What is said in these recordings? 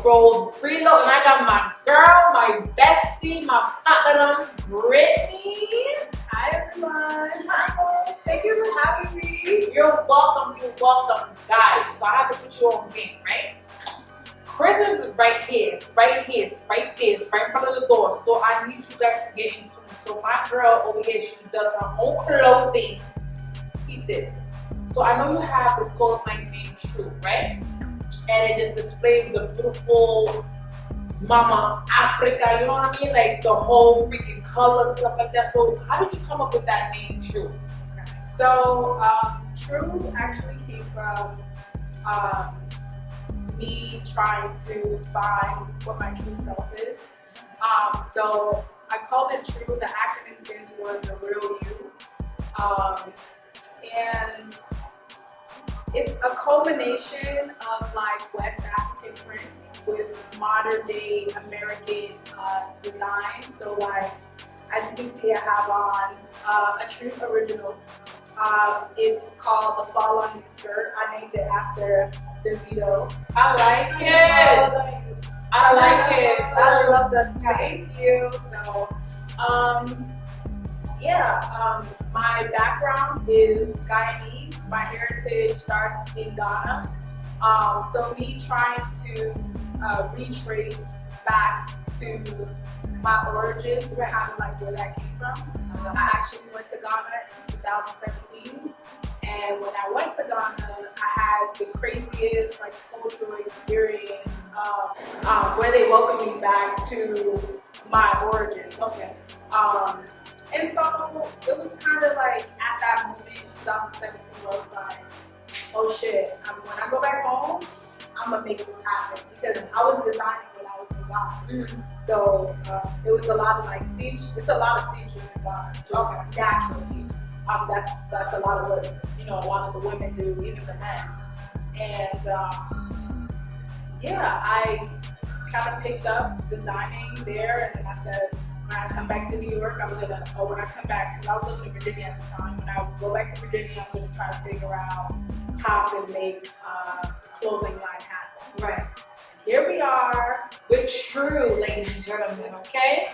scroll below, and I got my girl, my bestie, my platinum, Brittney. Hi everyone. Hi. Thank you for having me. You're welcome, guys. So I have to put you on game, right? Christmas is right here, right in front of the door. So I need you guys to get into it. So my girl over here, she does her own clothing. Eat this. So I know you have this clothing line named True, right? And it just displays the beautiful Mama Africa, you know what I mean? Like the whole freaking colors and stuff like that. So how did you come up with that name, True? So True actually came from me trying to find what my true self is. So I called it True. The acronym stands for the real you. And it's a culmination of like West African prints with modern day American design. So like, as you can see, I have on a True original. It's called the Fall On You skirt. I named it after the video. I like it. I like it. I love the thank you. So, my background is Guyanese. My heritage starts in Ghana. So me trying to retrace back to my origins, kind of like where that came from. I actually went to Ghana in 2017, and when I went to Ghana, I had the craziest like cultural experience where they welcomed me back to my origins. Okay. And so it was kind of like at that moment in 2017 where I was like, oh shit, when I go back home, I'm gonna make this happen, because I was designing when I was in Ghana. Mm-hmm. So it was a lot of like it's a lot of seizures in Ghana, just naturally. That's a lot of what a lot of the women do, even the men. And I kind of picked up designing there, and then I said, when I come back to New York, when I come back, because I was living in Virginia at the time, when I go back to Virginia, I'm going to try to figure out how to make clothing line happen. Right. Here we are with True, ladies and gentlemen, okay?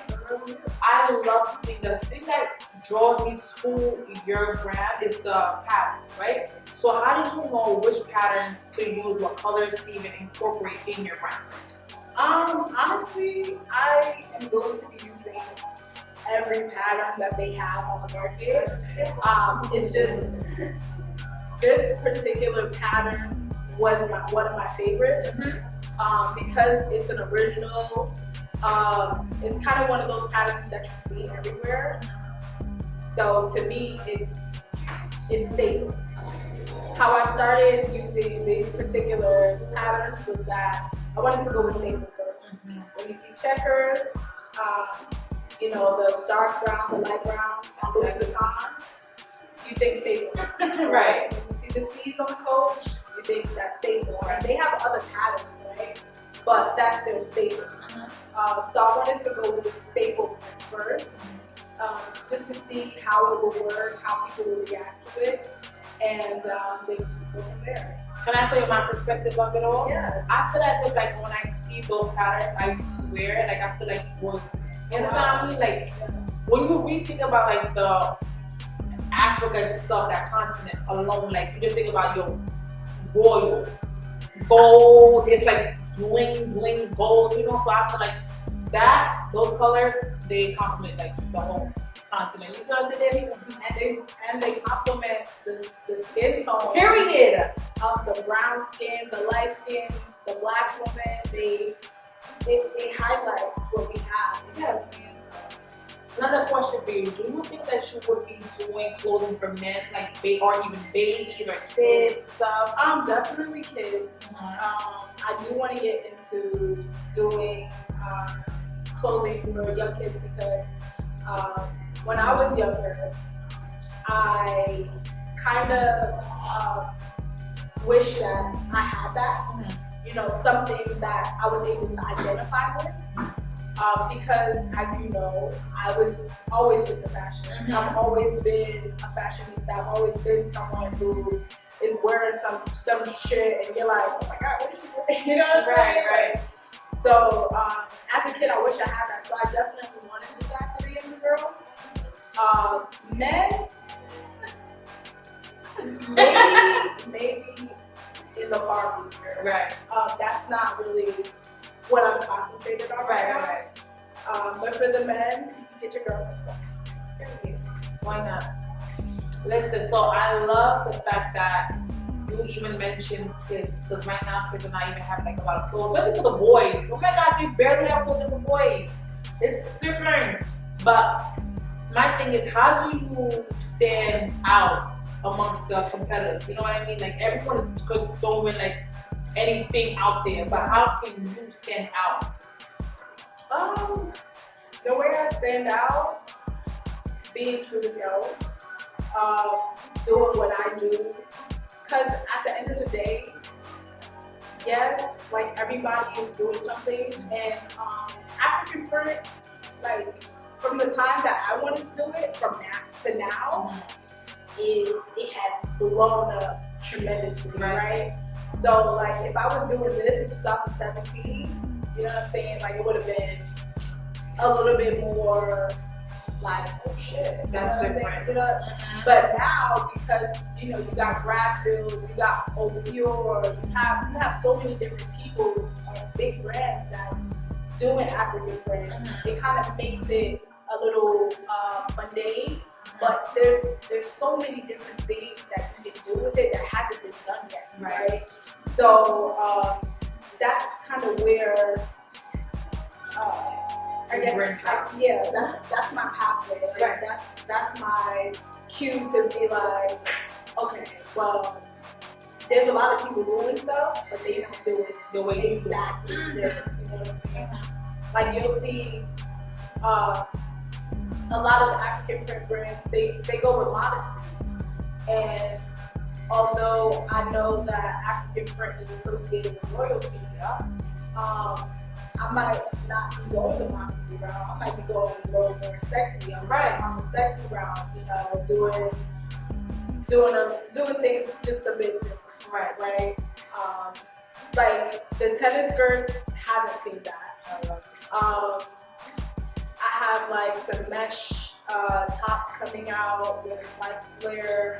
I love the thing that draws me to your brand is the pattern, right? So how did you know which patterns to use, what colors to even incorporate in your brand? Honestly, I am going to be using every pattern that they have on the market. It's just this particular pattern was one of my favorites. Because it's an original. It's kind of one of those patterns that you see everywhere. So to me, it's stable. How I started using these particular patterns was that I wanted to go with stable first. When you see checkers, the dark brown, the light brown, on Louis Vuitton, you think stable. Right. When you see the C's on the Coach, you think that's stable. Right? They have other patterns, right? But that's their staple. So I wanted to go with the staple first, just to see how it would work, how people would react to it, and then go from there. Can I tell you my perspective of it all? Yeah. I feel as if like when I see those patterns, I swear, like I feel like words. You know what I mean? Like when you really think about like the Africa itself, that continent alone, like you just think about your royal gold. It's like bling gold, so I feel like those colors, they complement like the whole continent. You know what I mean? And they complement the skin tone. Period. Of the brown skin, the light skin, the black woman. It highlights what we have. Yes. Another question for you: do you think that you would be doing clothing for men, like or even babies or kids stuff? Definitely kids. I do want to get into doing clothing for young kids, because when I was younger, I kind of wish that I had that. Something that I was able to identify with. Because, as you know, I was always into fashion. I've always been a fashionista. I've always been someone who is wearing some shit, and you're like, oh my god, what is she wearing? Right. So as a kid, I wish I had that. So I definitely wanted to back to the younger girls. Men, maybe in the far future. Right. That's not really what I'm concentrated on right now. Right. But for the men, you get your girlfriend stuff. Why not? Listen, so I love the fact that you even mentioned kids, because right now kids are not even having like a lot of clothes, especially for the boys. Oh my God, they barely have clothes for boys. It's different. But my thing is, how do you stand out amongst the competitors? You know what I mean? Like everyone is throwing like anything out there, but how can you stand out? The way I stand out, being true to self, doing what I do. Because at the end of the day, yes, like everybody is doing something, and African print, like from the time that I wanted to do it, from that to now, it has blown up tremendously, right? So like if I was doing this in 2017, you know what I'm saying? Like it would have been a little bit more like, oh shit, that's different. You know? But now, because you know, you got Grassfields, you got Opure, you have so many different people, big brands that's doing African print. It kind of makes it a little mundane, but there's so many different things that you can do with it that hasn't been done yet, right? So that's kind of where I guess, that's my pathway. Like, that's my cue to be like, okay, well, there's a lot of people doing stuff, but they don't do it the way exactly this. You know what I'm saying? Like you'll see a lot of African print brands, they go with modesty, and although I know that African print is associated with royalty, I might not be going the modesty route. I might be going a little more sexy. I'm the sexy route, you know, doing things just a bit different, right? Like the tennis skirts, haven't seen that. I have like some mesh tops coming out with like flare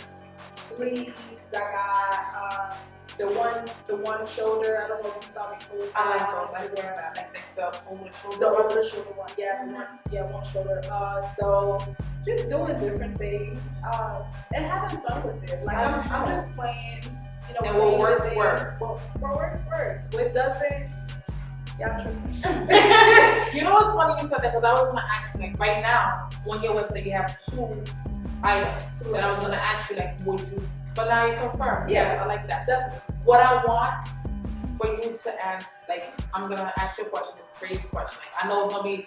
sleeves. I got the one shoulder. I don't know if you saw me post. I like those. I wear that. I think the over shoulder. The over the shoulder one. Yeah, one shoulder. So just doing different things and having fun with it. Like I'm just playing. You know, and what works works. What works. What doesn't. Yeah, true. You know what's funny you said that, because I was gonna ask you, like, right now on your website you have 2 items, and I was gonna ask you like, would you? But now you confirm. Yeah, I like that. Definitely. What I want for you to ask, like, I'm gonna ask you a question. This crazy question. Like, I know it's gonna be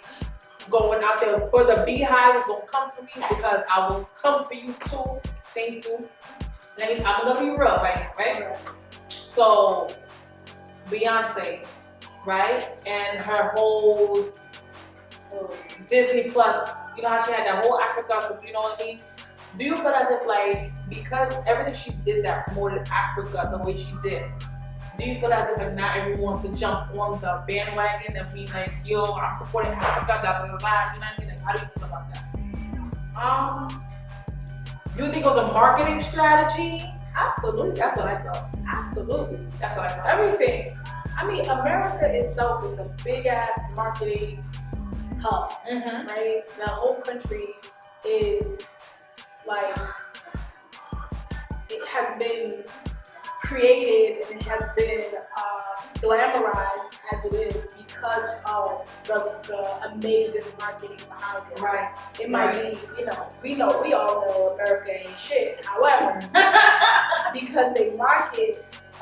going out there for the beehive. It's gonna come for me because I will come for you too. Thank you. I'm gonna be real right now, right? So, Beyonce, right? And her whole Disney Plus, you know how she had that whole Africa, you know what I mean? Do you feel as if, like, because everything she did that promoted Africa the way she did, do you feel as if not everyone wants to jump on the bandwagon and be like, yo, I'm supporting Africa, da da da da, you know what I mean? Like, how do you feel about that? Do you think it was a marketing strategy? Absolutely. That's what I thought. Absolutely. That's what I thought. Everything. I mean, America itself is a big ass marketing hub, right? The whole country is like, it has been created and it has been glamorized as it is because of the amazing marketing behind it. Right. It might be, we all know America ain't shit. However, because they market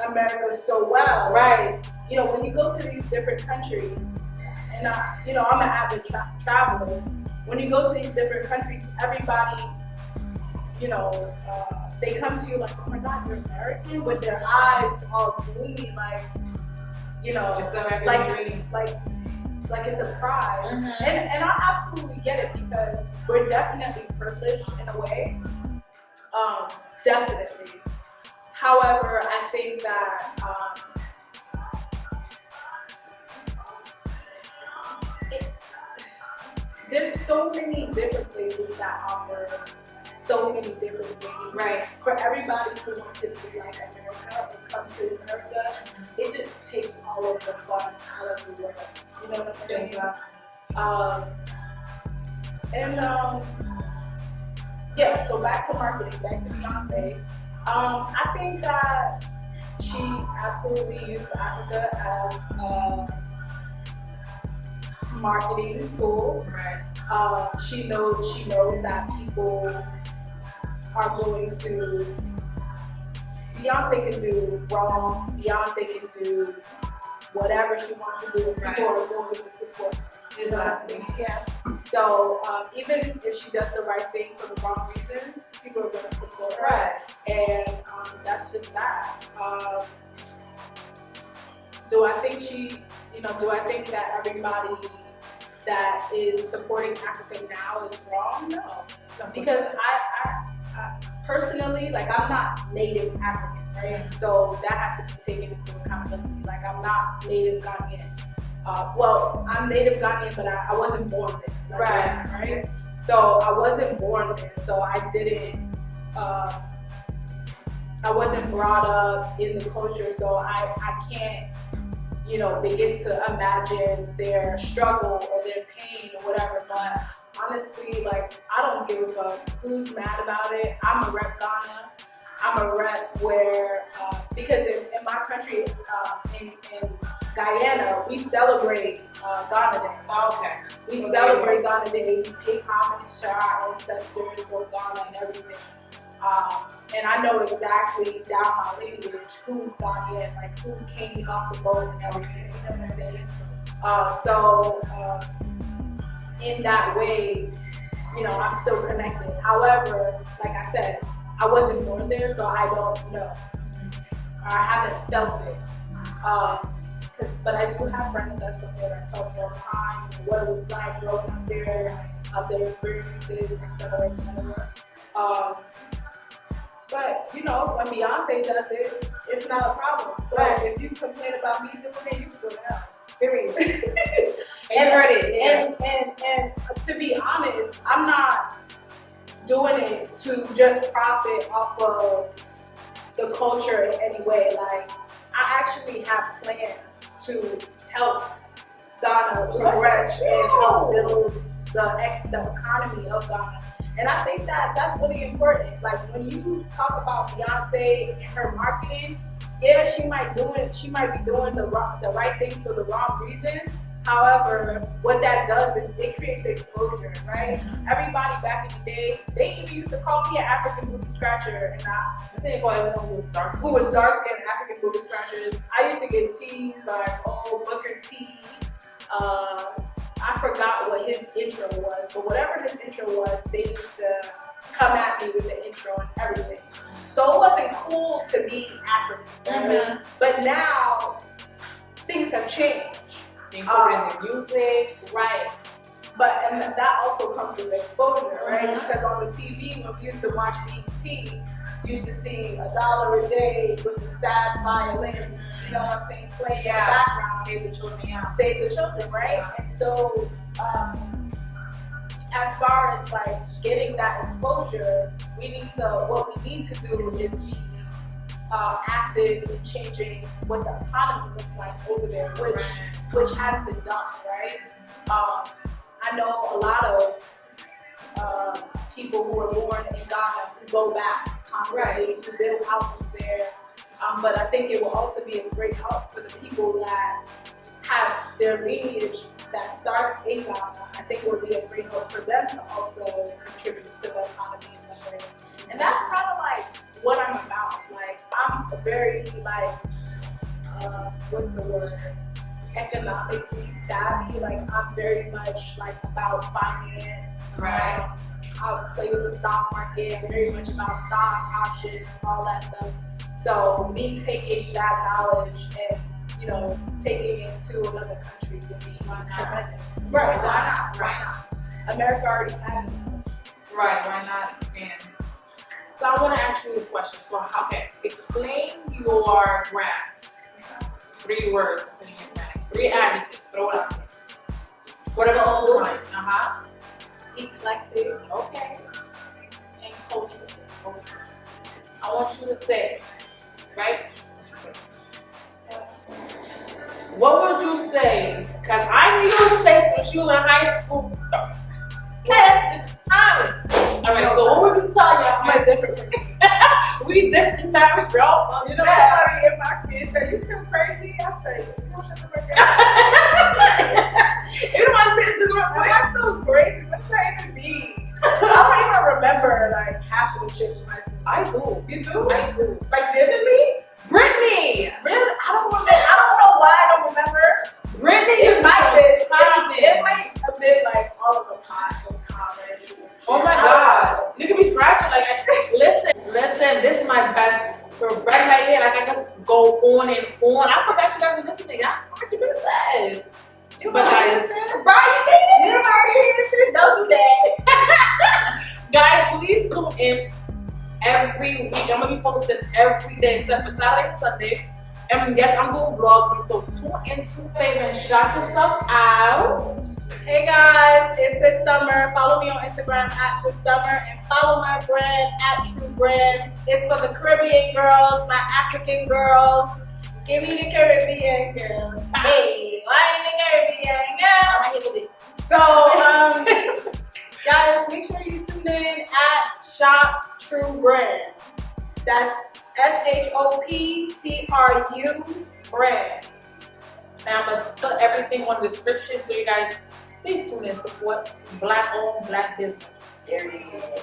America so well, right? You know, when you go to these different countries, and I'm an avid traveler. When you go to these different countries, everybody, they come to you like, oh my God, you're American, with their eyes all gloomy, like, just like it's a prize. And I absolutely get it, because we're definitely privileged in a way. Definitely. However, I think that there's so many different places that offer so many different things. Right. For everybody to want to be like America or come to America, it just takes all of the fun out of the world. You know what I'm saying? Yeah, so back to marketing, back to Beyonce. I think that she absolutely used Africa as a marketing tool. Right. She knows that people are going to. Beyonce can do wrong. Beyonce can do whatever she wants to do, and people are going to support her. You know what I'm saying? Yeah. So even if she does the right thing for the wrong reasons, people are going to support her. Right. And that's just that. Do I think do I think that everybody that is supporting Africa now is wrong? No. Because I personally, like, I'm not native African, right? So that has to be taken into accountability. Like, I'm not native Ghanaian. Well, I'm native Ghanaian, but I wasn't born there. Right? So I wasn't born there, so I didn't, I wasn't brought up in the culture, so I can't, begin to imagine their struggle or their pain or whatever. But honestly, like, I don't give a fuck who's mad about it. I'm a rep Ghana. I'm a rep where, because in my country, in Guyana, we celebrate Ghana Day. Okay. We celebrate Ghana Day. We pay homage to our ancestors for Ghana and everything. And I know exactly down my lineage who's Ghanaian, like who came off the boat and everything. You know what I'm saying? So in that way, I'm still connected. However, like I said, I wasn't born there, so I don't know. I haven't felt it. But I do have friends that's from there that tell me all the time what it was like growing up there, their experiences, etc., etc. But when Beyonce does it, it's not a problem. So if you complain about me doing it, you can go to hell. Period. And to be honest, I'm not doing it to just profit off of the culture in any way. Like, I actually have plans to help Ghana progress and help build the economy of Ghana. And I think that that's really important. Like, when you talk about Beyonce and her marketing, yeah, she might be doing the right things for the wrong reason. However, what that does is it creates exposure, right? Everybody back in the day, they even used to call me an African booty scratcher, and I think who was dark skinned African booty scratchers. I used to get teased like, oh, Booker T. I forgot what his intro was, but whatever his intro was, they used to come at me with the intro and everything. So it wasn't cool to be African, right? Mm-hmm. But now things have changed. Including the music, right? And that also comes with exposure, right? Mm-hmm. Because on the TV, when we used to watch BET, you used to see $1 a day with the sad violin, you know what I'm saying, playing in the background. Save the children, Save the children, right? And so, as far as like getting that exposure, what we need to do is be active in changing what the economy looks like over there, which has been done, right? I know a lot of people who were born in Ghana who go back constantly to build houses there. But I think it will also be a great help for the people that have their lineage that starts in Ghana. I think it will be a great help for them to also contribute to the economy in some way. And that's kind of like what I'm about. Like, I'm very what's the word? Economically savvy. Like, I'm very much like about finance. Right. I play with the stock market. I'm very much about stock options, all that stuff. So me taking that knowledge and taking it to another country would be tremendous. Right? Why not? America already has it. Right? Why not expand? So I want to ask you this question. So, explain your brand. 3 words, 3 adjectives. Throw it out there. Whatever else you want. eclectic, Okay. And culture. I want you to say, right? What would you say? Because I need you to say since you were in high school. That's the time. All right, so what would you tell your high school? We different now, bro. You know what somebody inboxed me and said, "You still crazy?" I said, "You don't shut the fuck up." If you don't mind business real quick. I'm still crazy. What does that even mean? I don't even remember like half of the shit from high school. I do. You do? I do. Like vividly? Brittney! Really? I don't remember. I don't know why I don't remember. Brittney It is might have been. popping. It might have been like all of the pots from college. Oh my God. You can be scratching like, listen, this is my best for right here. Like I just go on and on. I forgot you guys were listening. I forgot you guys. You But guys, don't do that. guys, please tune in every week. I'm gonna be posting every day except for Saturday and Sunday. And yes, I'm doing vlogs, so tune in, and shout yourself out. Hey guys, it's Sis Summer. Follow me on Instagram at Sis Summer and follow my brand at True Brand. It's for the Caribbean girls, my African girls. Give me the Caribbean girl. Hey, why in the Caribbean girl? I'm here with it. So, guys, make sure you tune in at Shop True Brand. That's SHOPTRU brand. And I'm gonna put everything on the description so you guys please tune in, support Black owned, Black business. There you go.